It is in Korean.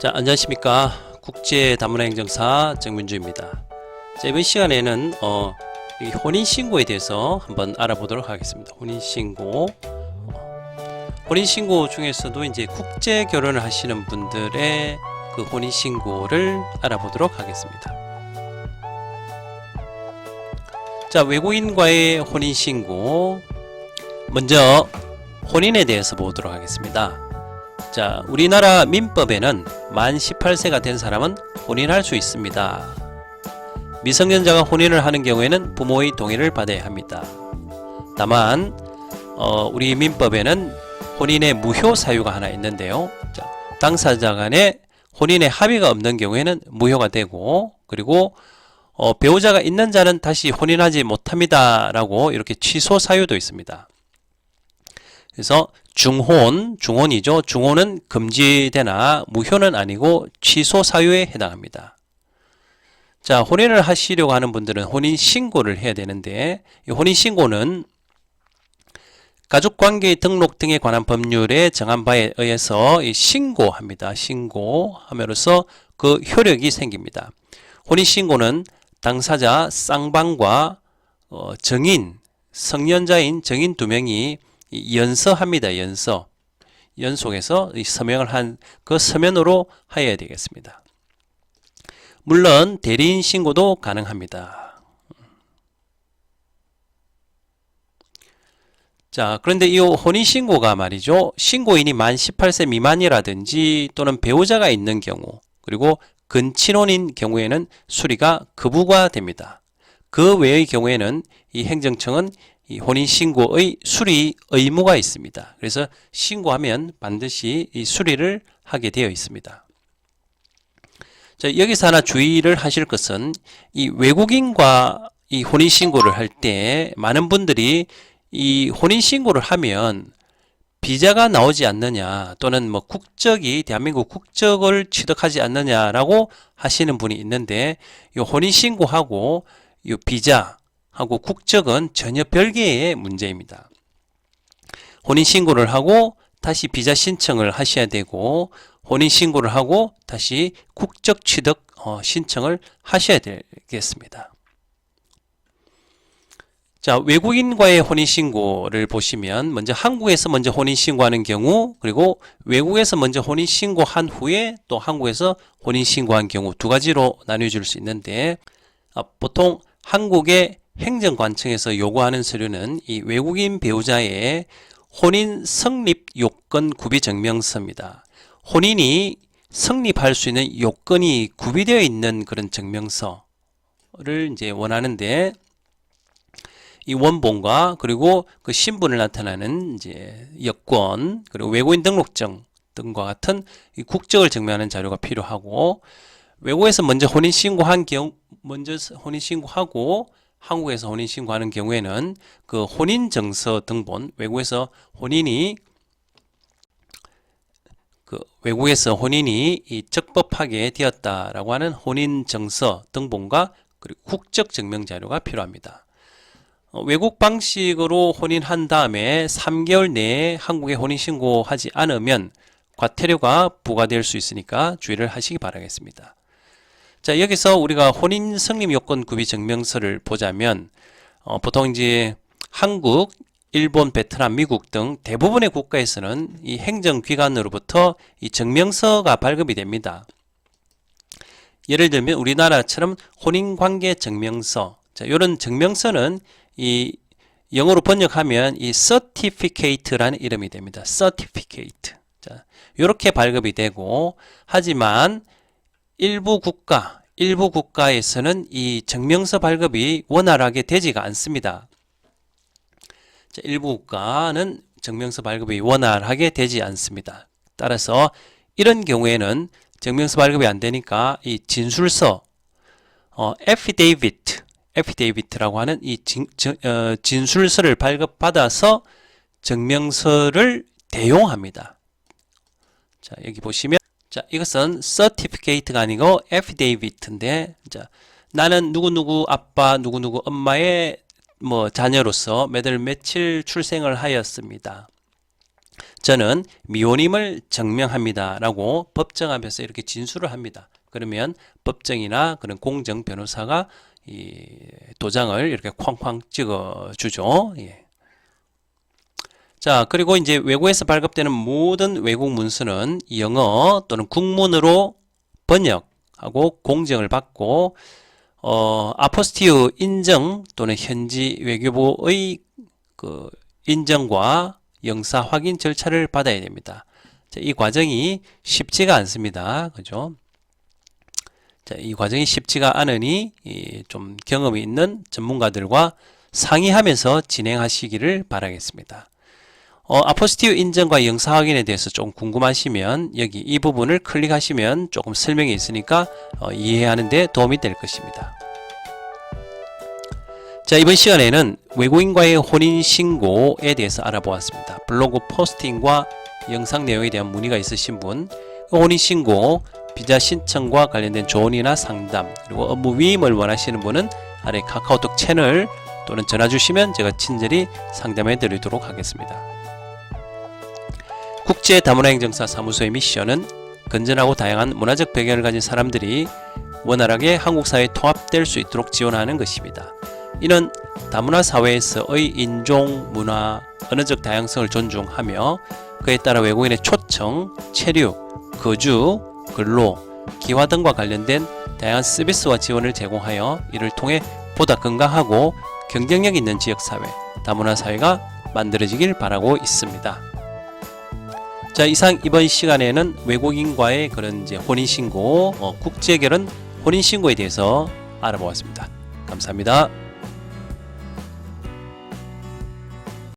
자, 안녕하십니까. 국제다문화행정사 정민주입니다. 자, 이번 시간에는 이 혼인신고에 대해서 한번 알아보도록 하겠습니다. 혼인신고. 혼인신고 중에서도 이제 국제 결혼을 하시는 분들의 그 혼인신고를 알아보도록 하겠습니다. 자, 외국인과의 혼인신고. 먼저 혼인에 대해서 보도록 하겠습니다. 자, 우리나라 민법에는 만 18세가 된 사람은 혼인할 수 있습니다. 미성년자가 혼인을 하는 경우에는 부모의 동의를 받아야 합니다. 다만 우리 민법에는 혼인의 무효 사유가 하나 있는데요. 자, 당사자 간에 혼인의 합의가 없는 경우에는 무효가 되고, 그리고 배우자가 있는 자는 다시 혼인하지 못합니다 라고 이렇게 취소 사유도 있습니다. 그래서 중혼이죠. 중혼은 금지되나 무효는 아니고 취소 사유에 해당합니다. 자, 혼인을 하시려고 하는 분들은 혼인신고를 해야 되는데, 이 혼인신고는 가족관계 등록 등에 관한 법률에 정한 바에 의해서 신고합니다. 신고함으로써 그 효력이 생깁니다. 혼인신고는 당사자 쌍방과 정인, 성년자인 정인 2명이 연서합니다. 연속해서 서명을 한 그 서면으로 하여야 되겠습니다. 물론 대리인 신고도 가능합니다. 자, 그런데 이 혼인신고가 말이죠. 신고인이 만 18세 미만이라든지 또는 배우자가 있는 경우, 그리고 근친혼인 경우에는 수리가 거부가 됩니다. 그 외의 경우에는 이 행정청은 이 혼인신고의 수리 의무가 있습니다. 그래서 신고하면 반드시 이 수리를 하게 되어 있습니다. 자, 여기서 하나 주의를 하실 것은 이 외국인과 이 혼인신고를 할 때 많은 분들이 이 혼인신고를 하면 비자가 나오지 않느냐, 또는 뭐 국적이 대한민국 국적을 취득하지 않느냐라고 하시는 분이 있는데, 이 혼인신고하고 이 비자 하고 국적은 전혀 별개의 문제입니다. 혼인신고를 하고 다시 비자 신청을 하셔야 되고, 혼인신고를 하고 다시 국적 취득 신청을 하셔야 되겠습니다. 자, 외국인과의 혼인신고를 보시면 먼저 한국에서 먼저 혼인신고하는 경우, 그리고 외국에서 먼저 혼인신고한 후에 또 한국에서 혼인신고한 경우 두 가지로 나뉘어질 수 있는데, 보통 한국의 행정관청에서 요구하는 서류는 이 외국인 배우자의 혼인 성립 요건 구비 증명서입니다. 혼인이 성립할 수 있는 요건이 구비되어 있는 그런 증명서를 이제 원하는데, 이 원본과 그리고 그 신분을 나타내는 이제 여권, 그리고 외국인 등록증 등과 같은 이 국적을 증명하는 자료가 필요하고, 외국에서 먼저 혼인신고한 경우, 먼저 혼인신고하고 한국에서 혼인신고하는 경우에는 그 혼인증서 등본, 외국에서 혼인이 적법하게 되었다라고 하는 혼인증서 등본과 그리고 국적증명 자료가 필요합니다. 외국 방식으로 혼인한 다음에 3개월 내에 한국에 혼인신고하지 않으면 과태료가 부과될 수 있으니까 주의를 하시기 바라겠습니다. 자, 여기서 우리가 혼인 성립 요건 구비 증명서를 보자면 보통 이제 한국, 일본, 베트남, 미국 등 대부분의 국가에서는 이 행정기관으로부터 이 증명서가 발급이 됩니다. 예를 들면 우리나라처럼 혼인관계 증명서, 자, 이런 증명서는 이 영어로 번역하면 이 certificate라는 이름이 됩니다. certificate. 자, 이렇게 발급이 되고, 하지만 일부 국가에서는 이 증명서 발급이 원활하게 되지가 않습니다. 자, 일부 국가는 증명서 발급이 원활하게 되지 않습니다. 따라서 이런 경우에는 증명서 발급이 안 되니까 이 진술서, affidavit라고 하는 이 진술서를 발급받아서 증명서를 대용합니다. 자, 여기 보시면, 자, 이것은 certificate가 아니고 affidavit인데, 자, 나는 누구누구 아빠, 누구누구 엄마의 자녀로서 몇 월 며칠 출생을 하였습니다. 저는 미혼임을 증명합니다 라고 법정 앞에서 이렇게 진술을 합니다. 그러면 법정이나 그런 공정 변호사가 이 도장을 이렇게 쾅쾅 찍어 주죠. 예. 자, 그리고 이제 외국에서 발급되는 모든 외국 문서는 영어 또는 국문으로 번역하고 공정을 받고 아포스티유 인정 또는 현지 외교부의 그 인정과 영사 확인 절차를 받아야 됩니다. 자, 이 과정이 쉽지가 않습니다. 그죠? 자, 이 과정이 쉽지가 않으니 좀 경험이 있는 전문가들과 상의하면서 진행하시기를 바라겠습니다. 아포스티유 인정과 영사 확인에 대해서 좀 궁금하시면 여기 이 부분을 클릭하시면 조금 설명이 있으니까 이해하는 데 도움이 될 것입니다. 자, 이번 시간에는 외국인과의 혼인신고에 대해서 알아보았습니다. 블로그 포스팅과 영상 내용에 대한 문의가 있으신 분, 혼인신고, 비자 신청과 관련된 조언이나 상담, 그리고 업무 위임을 원하시는 분은 아래 카카오톡 채널 또는 전화 주시면 제가 친절히 상담해 드리도록 하겠습니다. 국제다문화행정사 사무소의 미션은 건전하고 다양한 문화적 배경을 가진 사람들이 원활하게 한국 사회에 통합될 수 있도록 지원하는 것입니다. 이는 다문화 사회에서의 인종, 문화, 언어적 다양성을 존중하며 그에 따라 외국인의 초청, 체류, 거주, 근로, 기화 등과 관련된 다양한 서비스와 지원을 제공하여 이를 통해 보다 건강하고 경쟁력 있는 지역사회, 다문화 사회가 만들어지길 바라고 있습니다. 자, 이상 이번 시간에는 외국인과의 그런 이제 혼인신고, 국제결혼 혼인신고에 대해서 알아보았습니다. 감사합니다.